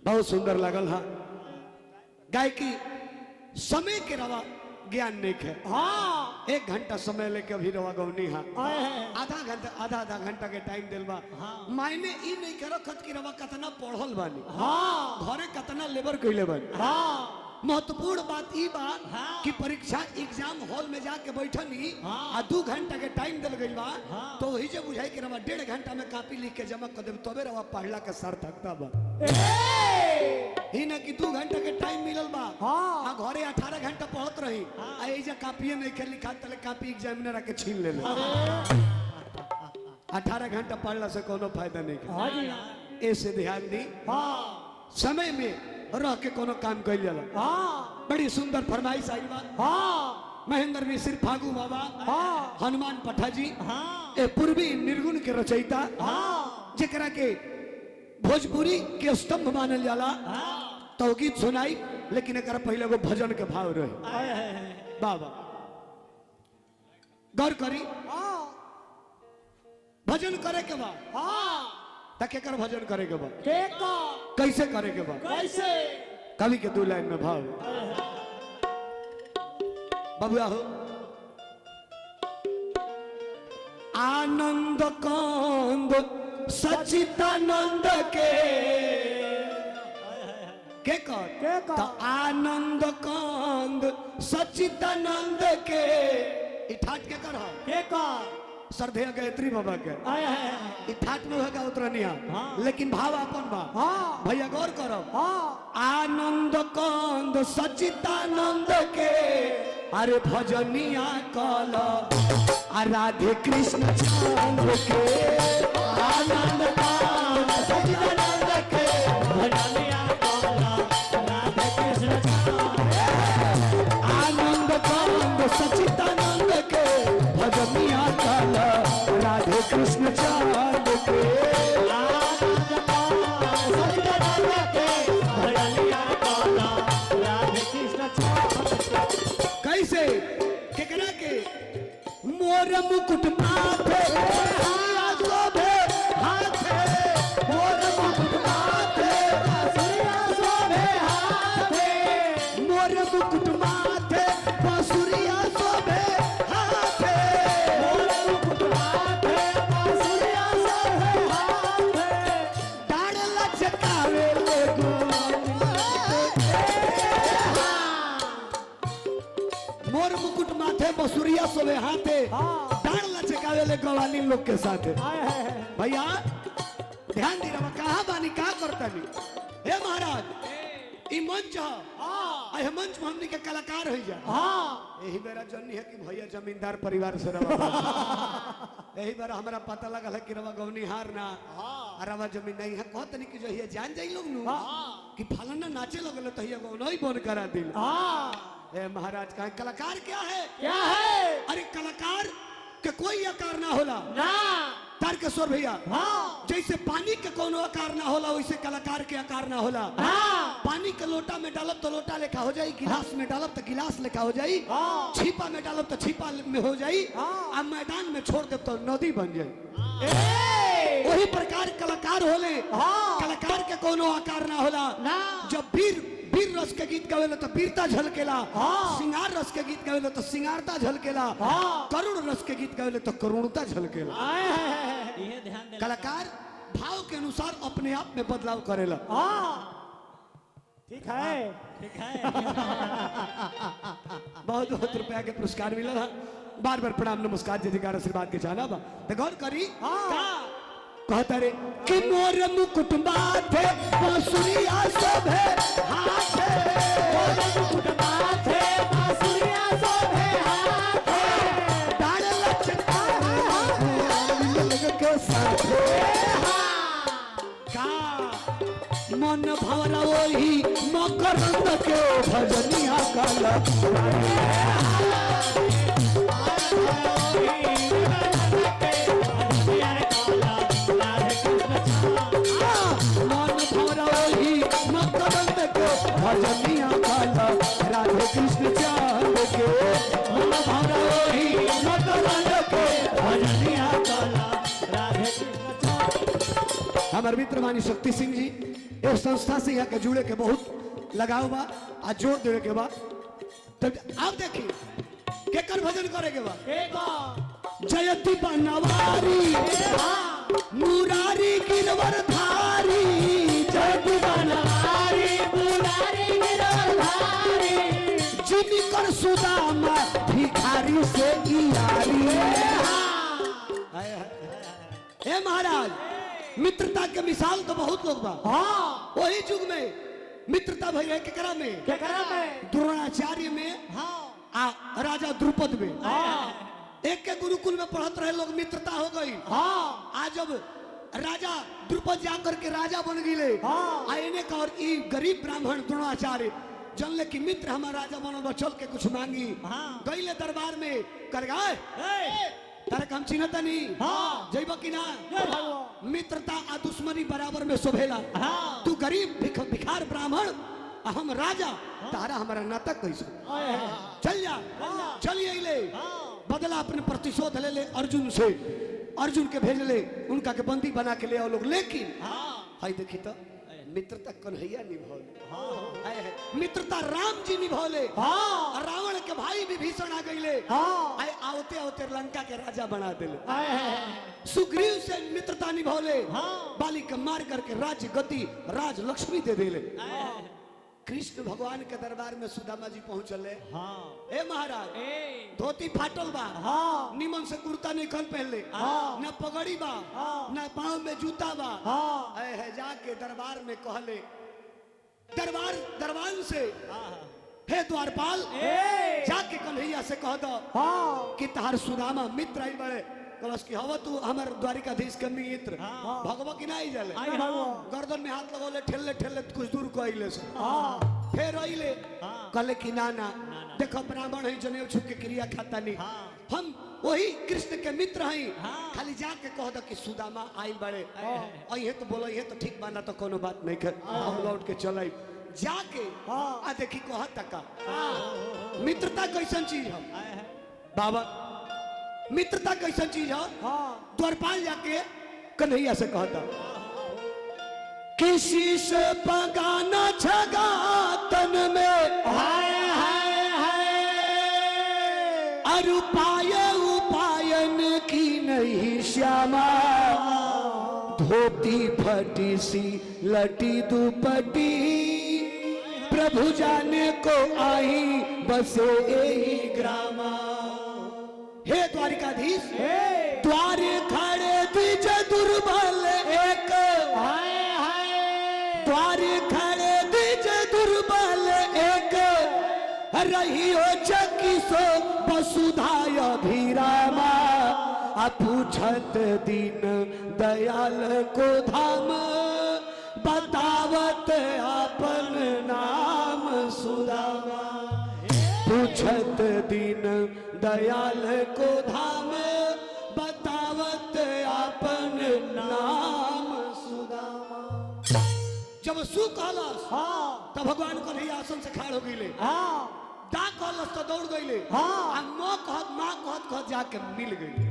बहुत सुंदर लगल हा गायकी समय के रवा ज्ञान नहीं है। हाँ 1 घंटा समय लेके अभी रवा गौनी हा आए हैं। आधा घंटा के टाइम दिल बा। हाँ। मायने ई नहीं करो खत की रवा कतना पढ़ल बानी हाँ घरे कतना लेबर कइले बानी। हाँ महत्वपूर्ण बात ई बा हाँ। कि परीक्षा एग्जाम हॉल में जाके बैठनी हाँ। आ 2 घंटा के टाइम दिल गइल बा। हाँ। तो वही जे बुझाई के रवा 1.5 घंटा में कॉपी लिख के जमा कर देब तबे रवा पढ़ला के सार्थकता बा। ही ना कि 2 घंटा के टाइम मिलल बा। हाँ। आ घरे 18 घंटा पढ़त रही। हाँ। आ एजा कॉपी नहीं के लिखा तले कॉपी एग्जामिनर आके छीन ले ले। 18 घंटा पढ़ला से कोनो फायदा नहीं हाँ जी है। ऐसे ध्यान दी हाँ समय में रह के कोनो काम कइल जाला। हाँ बड़ी सुंदर फरमाइश आई बा। हाँ महेंद्र मिश्र फागू बाबा हाँ हनुमान पठाजी हाँ ए पूर्वी निर्गुण के रचयिता हाँ जेकरा के भोजपुरी के स्तंभ मानल जाला। हाँ तो गीत सुनाई लेकिन एक पहले वो भजन के भाव रहे। आए हैं। बाबा गौर करी हाँ भजन करे के बा हाँ तक एकर भजन करे के बा केका कैसे करे के बा कैसे कवि के 2 लाइन में भाव बबुआ हो आनंद कंद सचितानंद के के कर? तो आनंद कंद सचितानंद के ई ठाट के कर केका श्रद्धेय गायत्री बाबा के आए हैं। ई ठाट में होगा उतरनिया। हाँ। लेकिन भाव अपन बा हाँ भैया गौर करो हाँ आनंद कंद सचितानंद के अरे भजनिया कल राधे कृष्ण चंद्र के आनंद कंद सचितानंद के भजनिया कला राधे कृष्ण चंद्र आनंद कंद सचितानंद के भजनिया कल राधे कृष्ण चंद्र के आनंद सचिदानंद के भजनिया कला राधे कृष्ण चंद्र कैसे केकरा के मोर मुकुट माथे शोभे हाथे मोर मुकुट माथे सूर्य शोभे हाथे मोर मुकुट माथे बसुरिया शोभे हाथे मोर मुकुट हाथे सूर्य शोभे हाथे डाढ़ लचकावे ले मोर मुकुट माथे बसुरिया शोभे हाथे हाँ डाढ़ लचकावे ले गवानी लोग के साथ आए हैं। भैया ध्यान दी रहा कहा बानी का करतानी हे महाराज ई मंच है हाँ आ मंच में हमनी के कलाकार हो जा हाँ यही मेरा जन्नी है कि भैया जमींदार परिवार से रवा यही बार हमारा पता लगा है कि रवा गवनी हार ना रवा जमीन नहीं है कहत नहीं कि जो ये जान जाई लोग नु कि फलाना नाचे लगल तो ये गवनो ही बंद करा दिल हाँ ए महाराज का कलाकार क्या है क्या है अरे कलाकार के कोई आकार ना होला ना तारकेश्वर भैया हाँ जैसे पानी के कोनो आकार ना होला वैसे कलाकार के आकार ना होला। हाँ पानी के लोटा में डालब तो लोटा लेखा हो जाई गिलास में डालब तो गिलास लेखा हो जाई हाँ छीपा में डालब तो छीपा में हो जाई हाँ। अब मैदान में छोड़ दे तो नदी बन जाई। ए वही प्रकार कलाकार होले हाँ। कलाकार के कोनो आकार ना होला ना जब वीर रस के गीत गावेला तो वीरता झलकेला हाँ। सिंगार रस के गीत गावेला तो सिंगारता झलकेला हाँ। करुण रस के गीत गावेला तो करुणता झलकेला। आए हैं। ये ध्यान दे कलाकार भाव के अनुसार अपने आप में बदलाव करेला। हाँ ठीक है ठीक है बहुत बहुत रुपया के पुरस्कार मिला था बार बार प्रणाम नमस्कार जय जयकार आशीर्वाद के चाहना बा तो गौर करी हाँ कहता रे कि मोर मुकुट माथे बांसुरिया शोभे हाथे मोर मुकुट माथे बांसुरिया शोभे हाथे डाढ़ लचकावे के साथे का मन भवरा वही मकरंद के भजनिया काला मन भवरा वही मकरंद के भजनिया काला राधे कृष्ण चांद के मन भवरा वही मकरंद के भजनिया काला राधे कृष्ण हमारे मित्र मानी शक्ति सिंह जी एक संस्था से यहाँ के जुड़े के बहुत लगाव बा आ जोर देवे के बा। तब आप देखिए केकर भजन करे के बा। जयति बनवारी मुरारी गिरवरधारी, जयति बनवारी मुरारी गिरवरधारी, जिनकर सुदामा भिखारी से यारी। हे महाराज, मित्रता के मिसाल तो बहुत लोग बा। वही युग में मित्रता भई रहे केकरा में? द्रोणाचार्य में आ राजा द्रुपद में। एक के गुरुकुल में पढ़त रहे लोग, मित्रता हो गई। आज जब राजा द्रुपद जाकर के राजा बन गए, आने का और ई गरीब ब्राह्मण द्रोणाचार्य जानले कि मित्र हमारा राजा बनल, चल के कुछ मांगी। गईले दरबार में कर गए, तारे हम चिन्हता नहीं जैब कि ना। मित्रता आ दुश्मनी बराबर में शोभेला। तू गरीब भिखार ब्राह्मण, हम राजा, तारा हमारा नाटक कैसे? चल जा, चलिए ले बदला अपने प्रतिशोध ले ले अर्जुन से। अर्जुन के भेज ले, उनका के बंदी बना के ले आओ लोग। लेकिन हाय देखी तो मित्रता कन्हैया निभौले, मित्रता राम जी निभौले। रावण के भाई विभीषण आ गईले, आवते आवते लंका के राजा बना दिले। सुग्रीव से मित्रता निभौले, बाली के मार करके राज्य गति राज लक्ष्मी दे दिले। कृष्ण भगवान के दरबार में सुदामा जी पहुंचले। ए महाराज, धोती फाटल बा, निमन से कुर्ता नहीं खन पहले, न पगड़ी बा, न पांव में जूता बा। है जाके दरबार में कहले, दरबार से, हे द्वारपाल, जाके कन्हैया से कह दो कि तहार सुदामा मित्र आई बड़े। कलश की हवा तू हमार द्वारिकाधीश के मित्र भगवा की नहीं जले। गर्दन में हाथ लगौले, ठेले ठेले कुछ दूर कइले से फिर आइले। कहले कि ना ना, देखो ब्राह्मण है, जनेऊ छुप के क्रिया खाता नहीं, हम वही कृष्ण के मित्र हैं। खाली जाके कह दो कि सुदामा आई बड़े। और ये तो बोलो, ये तो ठीक माना तो कोनो बात नहीं कर, हम लौट के चले। जाके आ देखी कह तका मित्रता कैसन चीज है बाबा, मित्रता कैसा चीज है। द्वारपाल जाके कन्हैया से कहता, किसी से पगाना छगा तन में, और उपायन की नहीं श्यामा, धोती फटी सी लटी दुपटी, प्रभु जाने को आई बसे यही ग्रामा। हे द्वारिकाधीश, द्वार खड़े द्विज दुर्बल एक, द्वार खड़े द्विज दुर्बल एक, रही हो चकी सो वसुधाय अभिरामा, पूछत दीन दयाल को धाम, बतावत अपन नाम सुदामा। पूछत दीन दयाल को धाम, बतावत अपन नाम सुदामा। जब सु कहलस तब भगवान कन्हैया आसन से खाड़ हो गईले। दा कहलस तो दौड़ गईले। माँ कहत जाके मिल गई।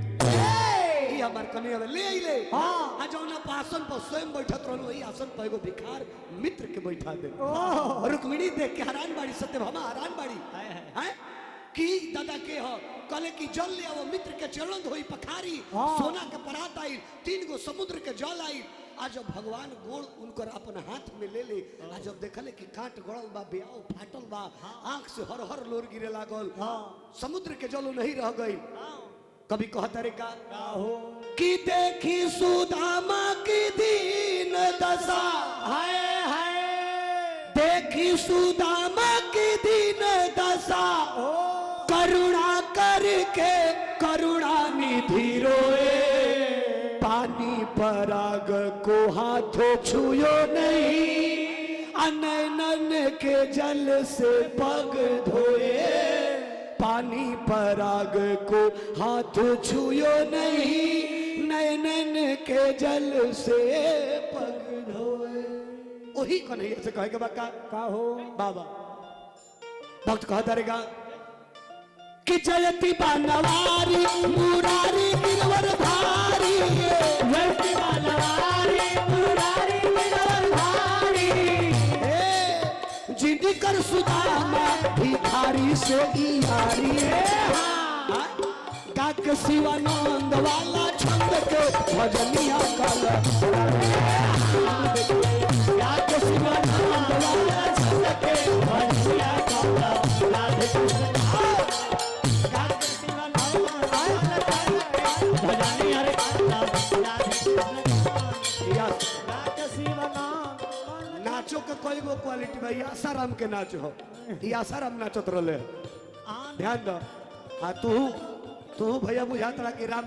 हमार कन्हैया ले आइले। जौना आसन पर स्वयं बैठत रहल, वही आसन पर एगो भिखार मित्र के बैठा दे। रुक्मिणी देख के हैरान बाड़ी, सत्यभामा हैरान बाड़ी हैं कि दादा के हो। कहले कि जल ले आओ, मित्र के चरण धोई पखारी, सोना के परात आई, 3 गो समुद्र के जल आई। आज जब भगवान गोड़ उनकर अपन हाथ में ले ले, आज जब देखले कि कांट गड़ल बा, ब्याह फाटल बा, आंख से हर हर लोर गिरे लागल, समुद्र के जल नहीं रह गई। कभी कहता रे का कि देखी सुदामा की दीन दशा, हाय हाय, देखी सुदामा की दीन दशा, करुणा करके करुणा निधि रोए, पानी पराग को हाथों छुयो नहीं, अनैनन के जल से पग धोए, पानी पराग को हाथ छुयो नहीं, नैनन के जल से पग धोए। वही कन्हैया से कहे बाका का हो बाबा। भक्त कहता रहेगा कि जयति बनवारी मुरारी गिरवरधारी, जयति बनवारी मुरारी गिरवरधारी, इनकर सुदामा भिखारी से यारी काक शिवानंद वाला छंद के भजनिया कल काक शिवानंद वाला छंद के भजनिया कल राधे काक शिवानंद वाला भजनिया रे नाचो के कोई गो क्वालिटी भाई आसाराम के नाच हो ये आसाराम नाचत रहे ध्यान दो हाँ तू भैया बुझात रहा कि राम